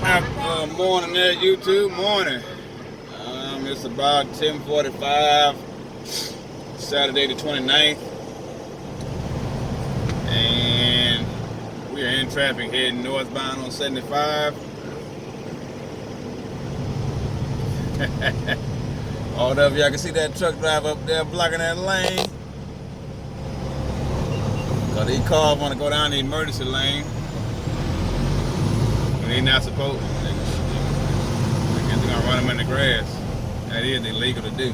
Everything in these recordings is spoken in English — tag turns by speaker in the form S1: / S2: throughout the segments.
S1: Morning there, YouTube. Morning. It's about 10:45, Saturday the 29th, and we are in traffic heading northbound on 75. All of y'all can see that truck driver up there blocking that lane. Cause these cars want to go down the emergency lane when they're not supposed to. They're gonna run them in the grass. That is illegal to do.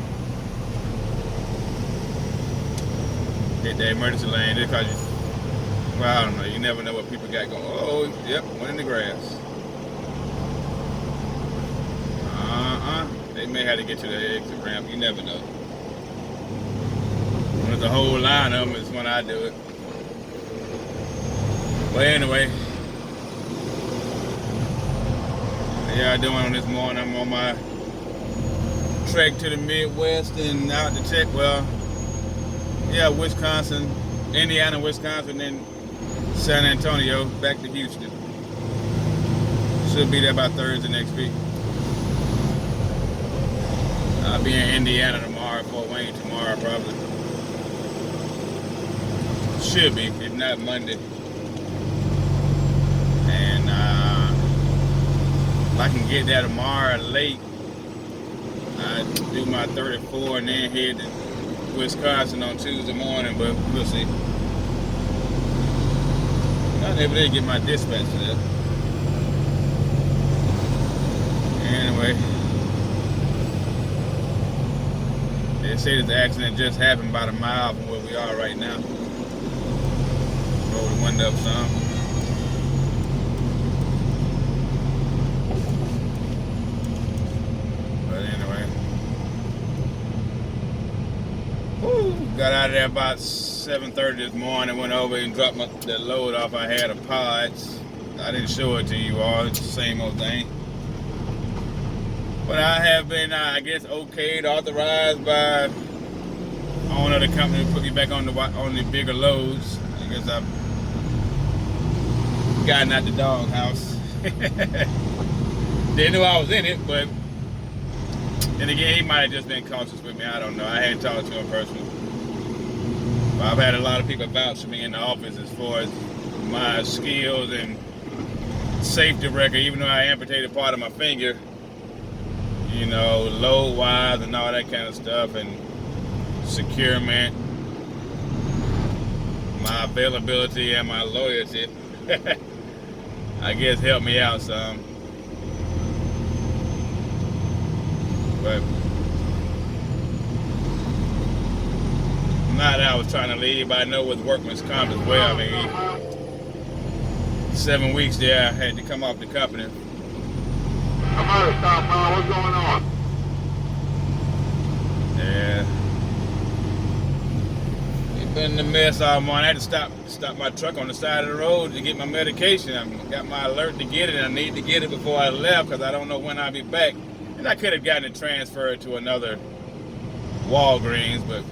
S1: Hit the emergency lane just cause well, I don't know. You never know what people got going. Oh, yep, went in the grass. They may have to get to the exit ramp. You never know. When there's a whole line of them is when I do it. But anyway, how y'all doing on this morning? I'm on my trek to the Midwest and out to check. Well, yeah, Wisconsin, Indiana, Wisconsin, then San Antonio, back to Houston. Should be there by Thursday next week. I'll be in Indiana tomorrow, Fort Wayne tomorrow probably. Should be, if not Monday. And if I can get there tomorrow late, I do my 34 and then head to Wisconsin on Tuesday morning, but we'll see. Not able to get my dispatch to that. Anyway, they say that the accident just happened about a mile from where we are right now. Roll the window up some. Got out of there about 7:30 this morning, went over and dropped the load off I had of pods. I didn't show it to you all, it's the same old thing. But I have been, I guess, okayed, authorized by owner of the company to put me back on the bigger loads. I guess I've gotten out the doghouse. Didn't know I was in it, but then again, he might have just been cautious with me. I don't know. I hadn't talked to him personally. But I've had a lot of people vouch for me in the office as far as my skills and safety record, even though I amputated part of my finger, you know, load-wise and all that kind of stuff, and securement, my availability and my loyalty, I guess helped me out some. But not that I was trying to leave, but I know with workman's comp as well. I mean, 7 weeks there, I had to come off the company.
S2: I'm out of stop, huh? What's going on?
S1: Yeah. It's been a mess all morning. I had to stop my truck on the side of the road to get my medication. I got my alert to get it, and I need to get it before I left because I don't know when I'll be back. And I could have gotten it transferred to another Walgreens, but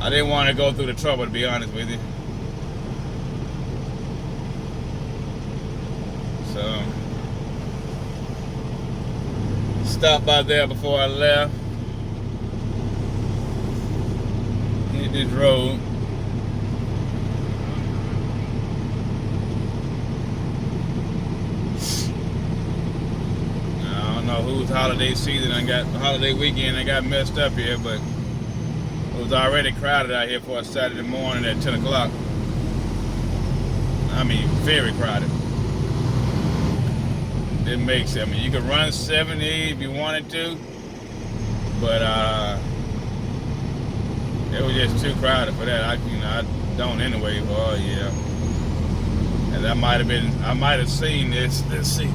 S1: I didn't want to go through the trouble, to be honest with you. So, stopped by there before I left. Hit this road. I don't know whose holiday season holiday weekend I got messed up here, but it was already crowded out here for a Saturday morning at 10 o'clock. I mean, very crowded. It makes it. I mean, you could run 70 if you wanted to, but it was just too crowded for that. I don't anyway. Well, yeah. And I might have seen this. Let's see.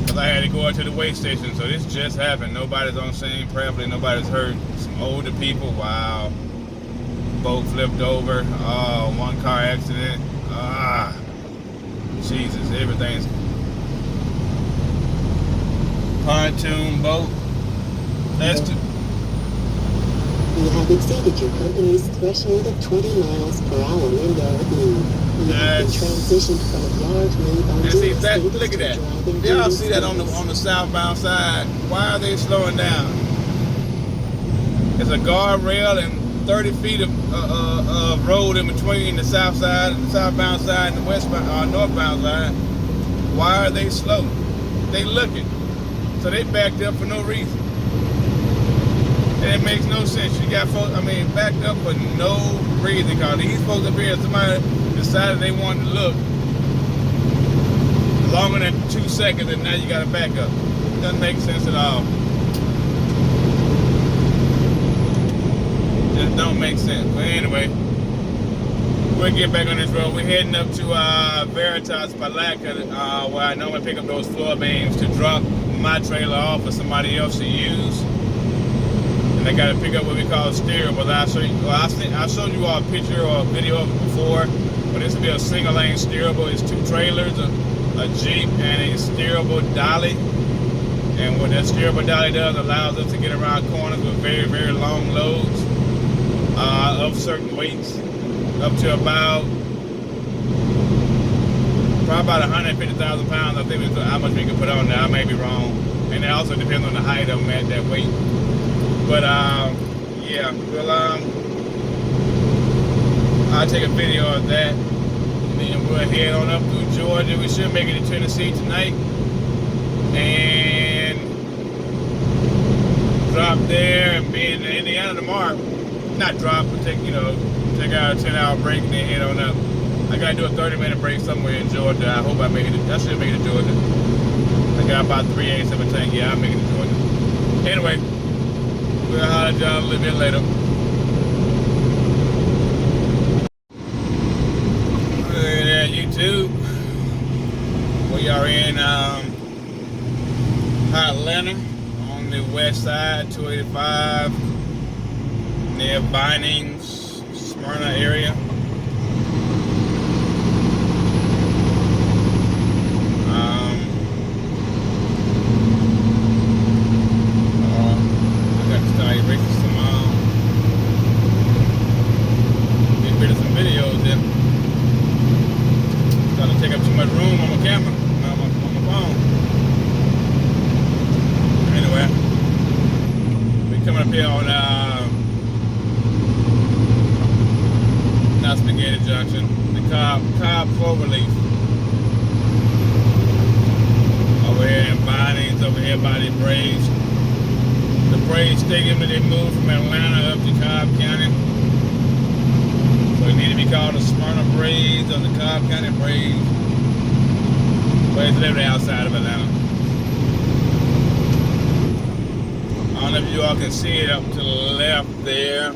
S1: Because I had to go out to the weigh station, so this just happened. Nobody's on scene, prayerfully nobody's hurt. Some older people, wow. Boat flipped over. Oh, one car accident. Jesus, everything's pontoon boat.
S3: You have exceeded your company's threshold of 20 miles per hour in yard move. You have been transitioned from a yard move on
S1: see
S3: duty
S1: that.
S3: status
S1: Look at
S3: to
S1: that.
S3: driving
S1: Y'all
S3: duty
S1: see that on
S3: status.
S1: the southbound side? Why are they slowing down? There's a guardrail and 30 feet of road in between the south side, the southbound side, and the northbound side. Why are they slow? They looking, so they backed up for no reason. And it makes no sense. You got folks, backed up for no reason. Because these folks up here, somebody decided they wanted to look longer than 2 seconds, and now you got to back up. Doesn't make sense at all. Just don't make sense. But anyway, we'll get back on this road. We're heading up to Veritas Palaca, where I normally pick up those floor beams to drop my trailer off for somebody else to use. And I got to pick up what we call a steerable. I showed you all a picture or a video of it before, but this will be a single lane steerable. It's 2 trailers, a Jeep, and a steerable dolly. And what that steerable dolly does allows us to get around corners with very, very long loads of certain weights, up to probably about 150,000 pounds. I think is how much we can put on there. I may be wrong, and it also depends on the height of them at that weight. But yeah, I'll take a video of that, and then we'll head on up through Georgia. We should make it to Tennessee tonight, and drop there and be in Indiana tomorrow. Not drop, but take our 10-hour break and then head on up. I gotta do a 30-minute break somewhere in Georgia. I hope I make it. I should make it to Georgia. I got about 3/8 of a tank. Yeah, I'll make it to Georgia. Anyway, we'll holler at y'all a little bit later. Look at YouTube. We are in Atlanta on the west side, 285, near Vinings, Smyrna area. Stadium that they moved from Atlanta up to Cobb County. So it need to be called the Smyrna Braves or the Cobb County Braves. But it's literally outside of Atlanta. I don't know if you all can see it up to the left there.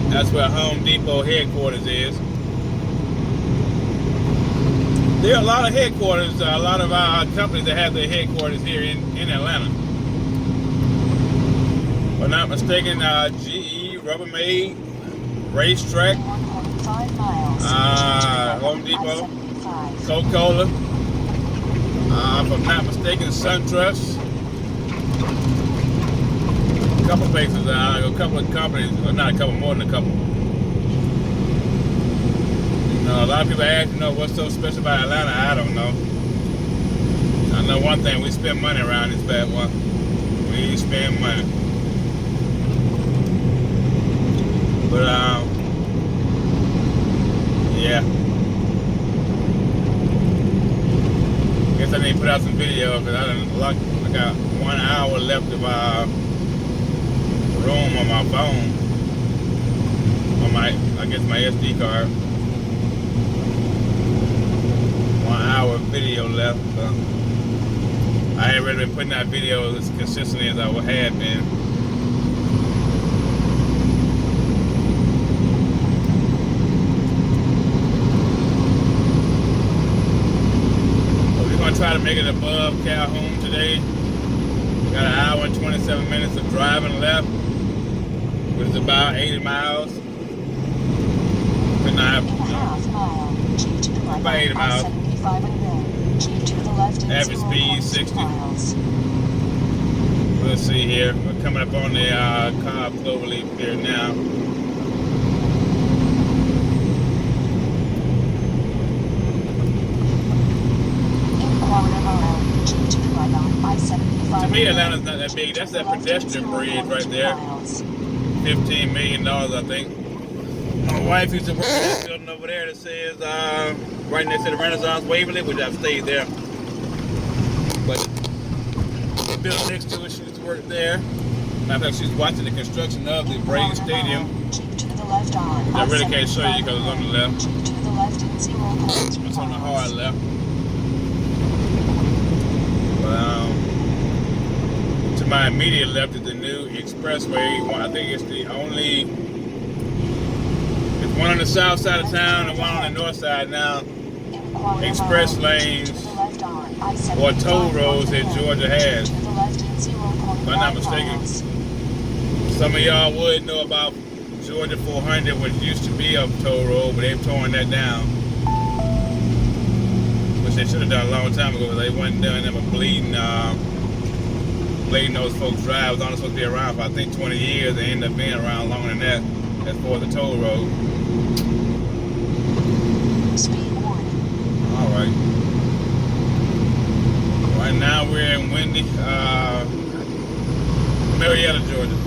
S1: That's where Home Depot headquarters is. There are a lot of headquarters, a lot of our companies that have their headquarters here in Atlanta. If I'm not mistaken, GE, Rubbermaid, Racetrack, Home Depot, Coca-Cola, if I'm not mistaken, SunTrust, a couple places, a couple of companies, well, not a couple, more than a couple. You know, a lot of people ask, what's so special about Atlanta? I don't know. I know one thing, we spend money around this bad one. We spend money. But yeah. Guess I need to put out some video because I got 1 hour left of room on my phone. On my SD card. 1 hour video left. So I ain't really been putting out videos as consistently as I had been. Try to make it above Calhoun today. Got an hour and 27 minutes of driving left, which is about 80 miles. About 80 miles. Average speed 60. Let's see here. We're coming up on the Cobb Cloverleaf here now. To me, Atlanta's not that big. That's that pedestrian bridge right there. $15 million, I think. My wife used to work in that building over there that says right next to the Renaissance Waverly, which I've stayed there. But the building next to it, she used to work there. Matter of fact, she's watching the construction of the Braves Stadium. I really can't show you because it's on the left. It's on the hard left. But, to my immediate left is the new expressway. I think it's the only. It's one on the south side of town and one on the north side now. Express lanes or toll roads that Georgia has. If I'm not mistaken. Some of y'all would know about Georgia 400, which used to be a toll road, but they've torn that down. Which they should have done a long time ago. They wasn't doing them a bleeding those folks' drives. Only supposed to be around for I think 20 years. They end up being around longer than that as far as the toll road.
S3: Speed 1.
S1: All right. Right now we're in windy, Marietta, Georgia.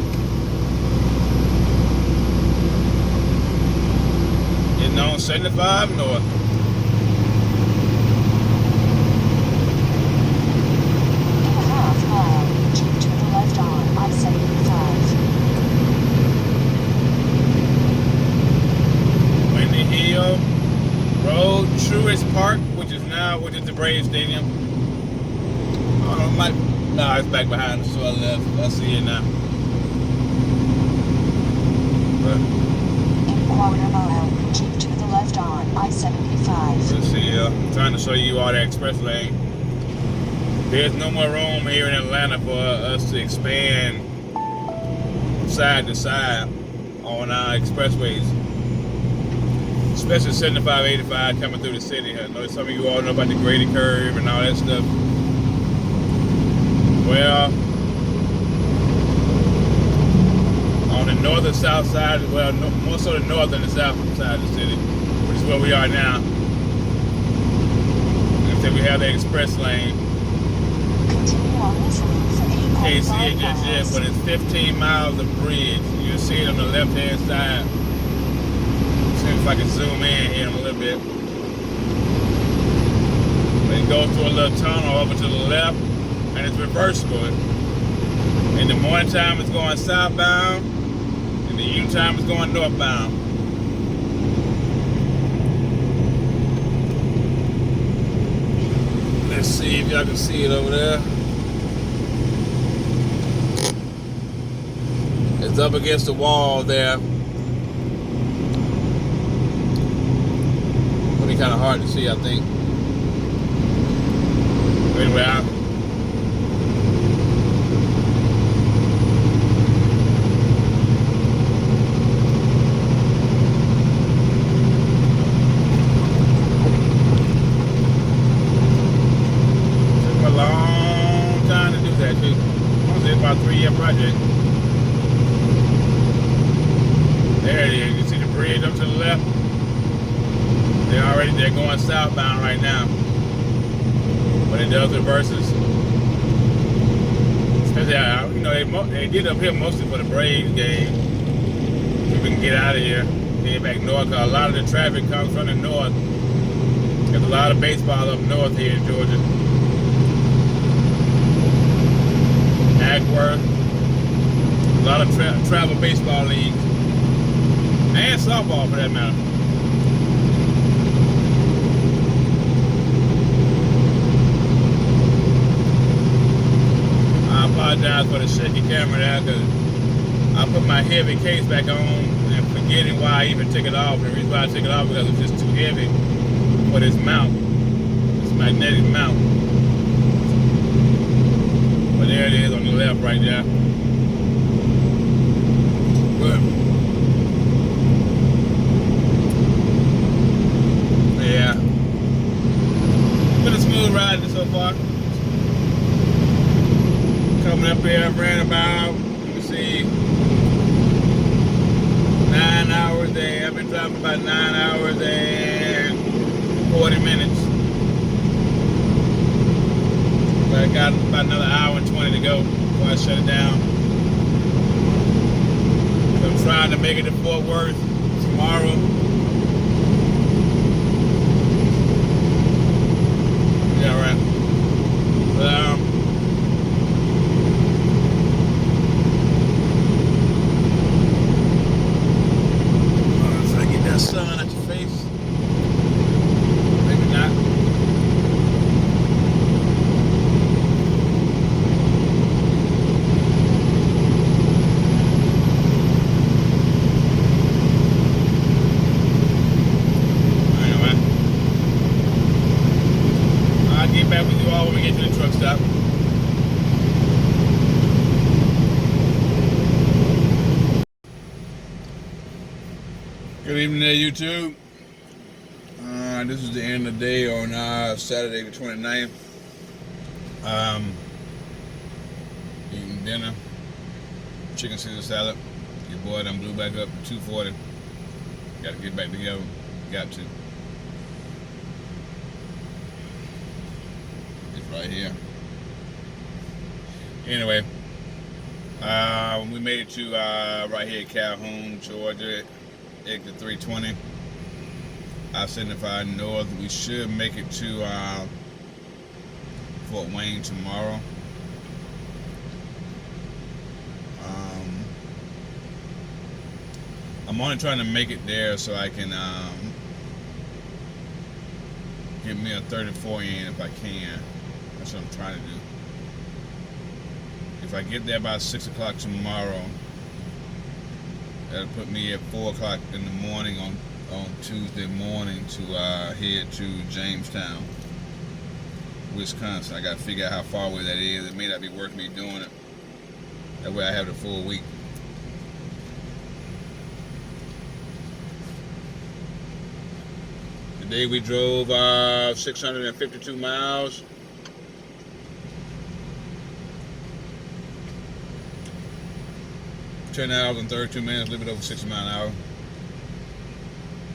S1: Getting on 75 north. Windy Hill Road, Truist Park, which is the Braves Stadium. No, it's back behind us, so I left. I see it now. But,
S3: Keep to the left on I-75.
S1: let's see here. I'm trying to show you all the express lane. There's no more room here in Atlanta for us to expand side to side on our expressways. Especially 75, 85 coming through the city. I know some of you all know about the graded curve and all that stuff. Well, on the north and south side, well, more so the north and the south side of the city, which is where we are now. And so we have the express lane. Can't see it just yet, but it's 15 miles of bridge. You'll see it on the left-hand side. See if I can zoom in here a little bit. It goes through a little tunnel over to the left, and it's reversible. In the morning time, it's going southbound. In the evening time, it's going northbound. Let's see if y'all can see it over there. It's up against the wall there. It'll be kind of hard to see, I think. Anyway, took a long time to do that, too. It's about a 3-year project. There it is. You see the bridge up to the left? They're going southbound right now. But it does reverses. Especially, you know, they did up here mostly for the Braves game. So we can get out of here, head back north. Cause a lot of the traffic comes from the north. There's a lot of baseball up north here in Georgia. Ackworth. A lot of travel baseball leagues. And softball for that matter. I apologize for the shaky camera there because I put my heavy case back on and forgetting why I even took it off. The reason why I took it off because it's just too heavy for this mount, this magnetic mount. But there it is on the left right there. Good. Yeah. Been a smooth ride so far. Coming up up here, I ran about, let me see, 9 hours there. I've been driving about 9 hours and 40 minutes. But I got about another hour and 20 to go before I shut it down. So I'm trying to make it to Fort Worth tomorrow. Yeah, right. But, if I get that sun at your face, maybe not. Anyway, I'll get back with you all when we get to the truck stop. Good evening there, YouTube. This is the end of the day on Saturday the 29th. Eating dinner, chicken Caesar salad. Your boy done blew back up to 240. Got to get back together. Got to. It's right here. Anyway, we made it to right here at Calhoun, Georgia. Exit 320, I-75 North. We should make it to Fort Wayne tomorrow. I'm only trying to make it there so I can get me a 34 in if I can. That's what I'm trying to do. If I get there by 6 o'clock tomorrow, that'll put me at 4 o'clock in the morning on Tuesday morning to head to Jamestown, Wisconsin. I got to figure out how far away that is. It may not be worth me doing it. That way I have the full week. Today we drove 652 miles. $10 and 32 minutes, a little bit over 60 miles an hour.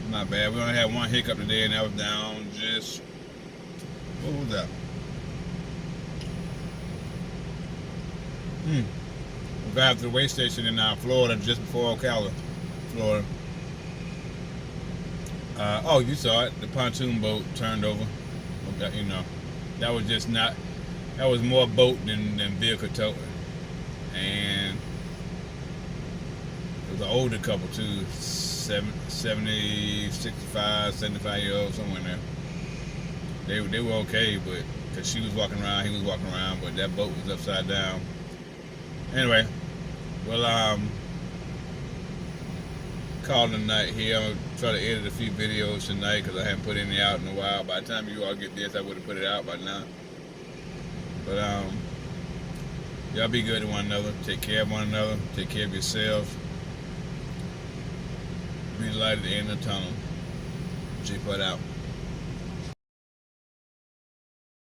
S1: Not bad. We only had one hiccup today, and that was down just, what was that? We got to the way station in Florida just before Ocala, Florida. Oh, you saw it. The pontoon boat turned over. You know, that was just not. That was more boat than vehicle tow. And it was an older couple too, 70, 65, 75-year-olds, somewhere in there. They were okay, but because she was walking around, he was walking around, but that boat was upside down. Anyway, well, calling the night here. I'm gonna try to edit a few videos tonight because I haven't put any out in a while. By the time you all get this, I would have put it out by now. But y'all be good to one another. Take care of one another. Take care of yourselves. Be the light at the end of the tunnel. J-Put out.